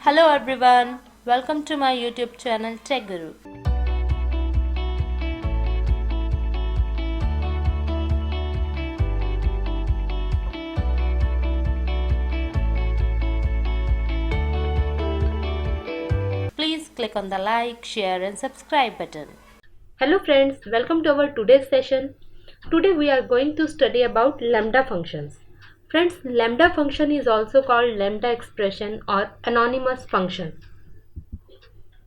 Hello everyone, welcome to my YouTube channel Tech Guru. Please click on the like, share and subscribe button. Hello friends, welcome to our today's session. Today we are going to study about lambda functions. Friends, lambda function is also called lambda expression or anonymous function.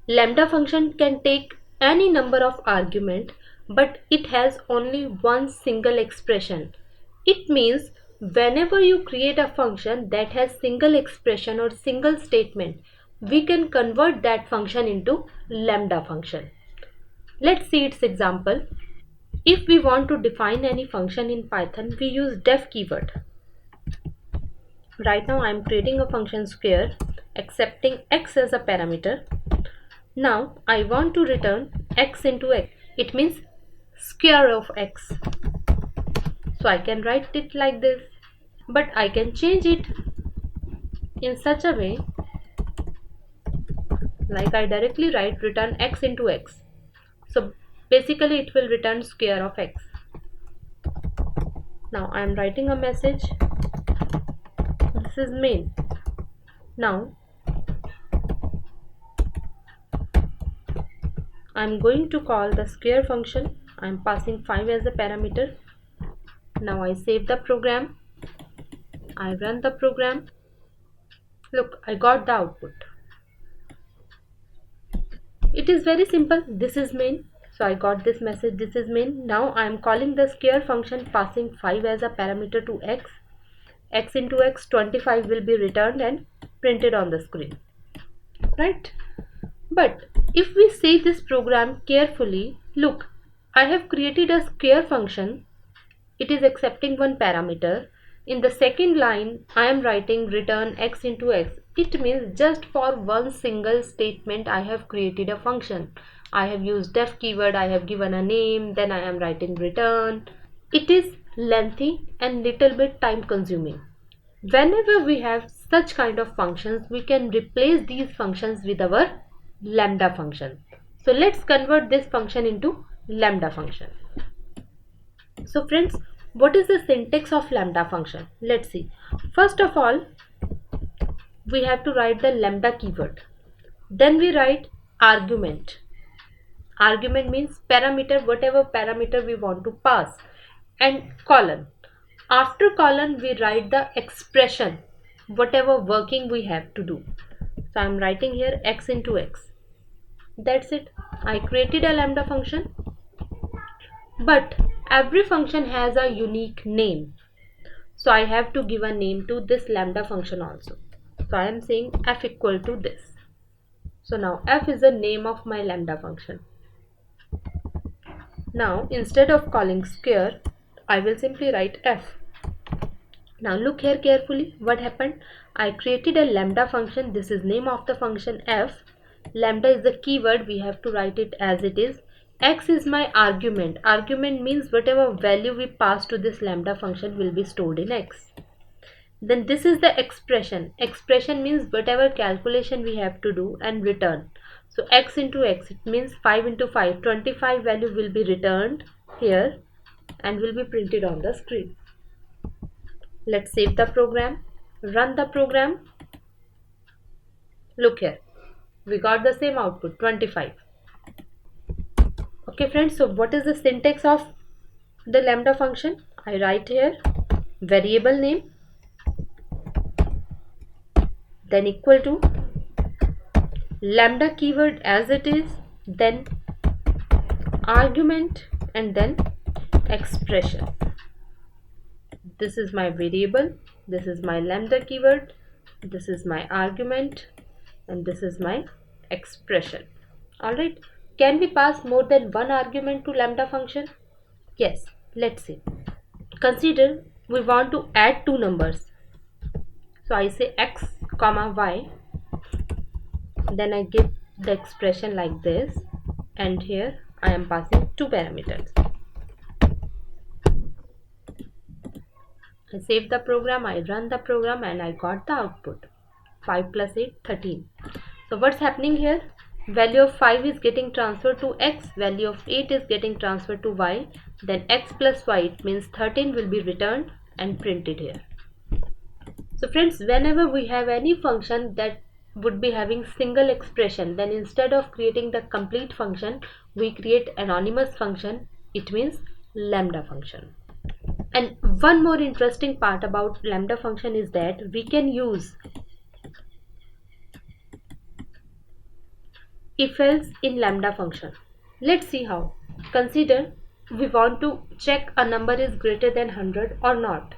Lambda function can take any number of argument, but it has only one single expression. It means whenever you create a function that has single expression or single statement, we can convert that function into lambda function. Let's see its example. If we want to define any function in Python, we use def keyword. Right now I am creating a function square accepting x as a parameter. Now I want to return x into x. It means square of x. So I can write it like this, but I can change it in such a way like I directly write return x into x. So basically it will return square of x. Now I am writing a message. This is main. Now I am going to call the square function. I am passing 5 as a parameter. Now I save the program. I run the program. Look, I got the output. It is very simple. This is main. So I got this message. This is main. Now I am calling the square function passing 5 as a parameter to x. X into x, 25 will be returned and printed on the screen. Right? But if we see this program carefully, look, I have created a square function. It is accepting one parameter. In the second line, I am writing return x into x. It means just for one single statement, I have created a function. I have used def keyword, I have given a name, then I am writing return. It is lengthy and little bit time consuming. Whenever we have such kind of functions, we can replace these functions with our lambda function. So let's convert this function into lambda function. So friends, what is the syntax of lambda function? Let's see. First of all, we have to write the lambda keyword. Then we write argument. Argument means parameter, whatever parameter we want to pass, and colon. After colon, we write the expression, whatever working we have to do. So I am writing here x into x. That's it. I created a lambda function. But every function has a unique name. So I have to give a name to this lambda function also. So I am saying f equal to this. So now f is the name of my lambda function. Now instead of calling square, I will simply write f. Now look here carefully what happened. I created a lambda function. This is name of the function f. Lambda is the keyword. We have to write it as it is. X is my argument. Argument means whatever value we pass to this lambda function will be stored in x. Then this is the expression. Expression means whatever calculation we have to do and return. So x into x, it means 5 into 5. 25 value will be returned here and will be printed on the screen. Let's save the program, run the program. Look here, we got the same output, 25. Okay friends, so what is the syntax of the lambda function? I write here variable name, then equal to lambda keyword as it is, then argument, and then expression. This is my variable, this is my lambda keyword, this is my argument, and this is my expression. Alright, can we pass more than one argument to lambda function? Yes, let's see. Consider we want to add two numbers. So I say x comma y, then I give the expression like this, and here I am passing two parameters. I save the program, I run the program, and I got the output 5 plus 8, 13. So what's happening here? Value of 5 is getting transferred to x, value of 8 is getting transferred to y, then x plus y, it means 13, will be returned and printed here. So friends, whenever we have any function that would be having single expression, then instead of creating the complete function, we create anonymous function. It means lambda function. And one more interesting part about lambda function is that we can use if else in lambda function. Let's see how. Consider we want to check a number is greater than 100 or not.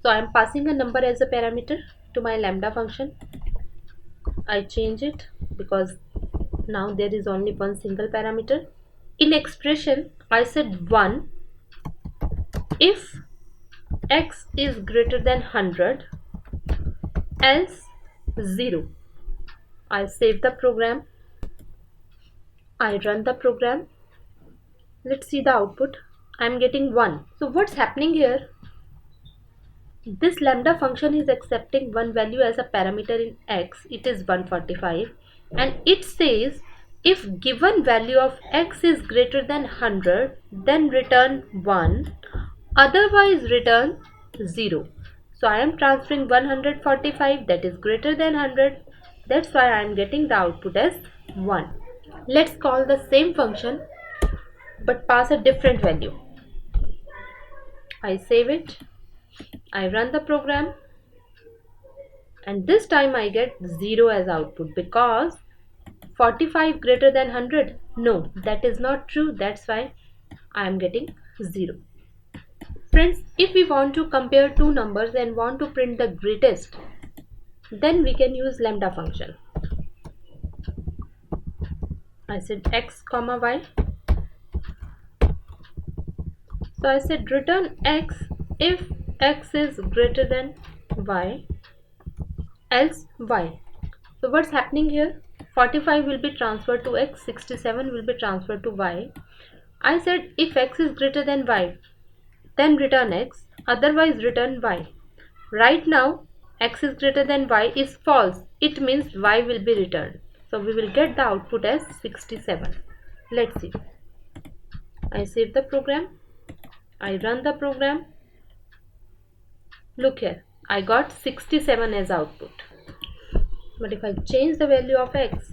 So I am passing a number as a parameter to my lambda function. I change it because now there is only one single parameter. In expression, I said 1 if x is greater than 100, else 0. I save the program. I run the program. Let's see the output. I am getting 1. So what's happening here? This lambda function is accepting one value as a parameter in x, it is 145, and it says if given value of x is greater than 100, then return 1, otherwise return 0. So I am transferring 145, that is greater than 100, that's why I am getting the output as 1. Let's call the same function but pass a different value. I save it. I run the program, and this time I get 0 as output because 45 greater than 100. No, that is not true. That's why I am getting 0. Friends, if we want to compare two numbers and want to print the greatest, then we can use lambda function. I said x comma y. So I said return x if x is greater than y, else y. So what's happening here? 45 will be transferred to x, 67 will be transferred to y. I said if x is greater than y, then return x, otherwise return y. Right now x is greater than y is false. It means y will be returned. So we will get the output as 67. Let's see. I save the program. I run the program. Look here, I got 67 as output. But if I change the value of x,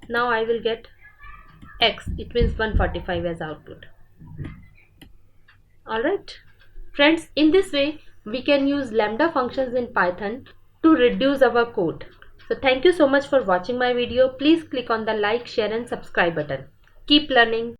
now I will get x, it means 145 as output. Alright, friends, in this way we can use lambda functions in Python to reduce our code. So thank you so much for watching my video. Please click on the like, share and subscribe button. Keep learning.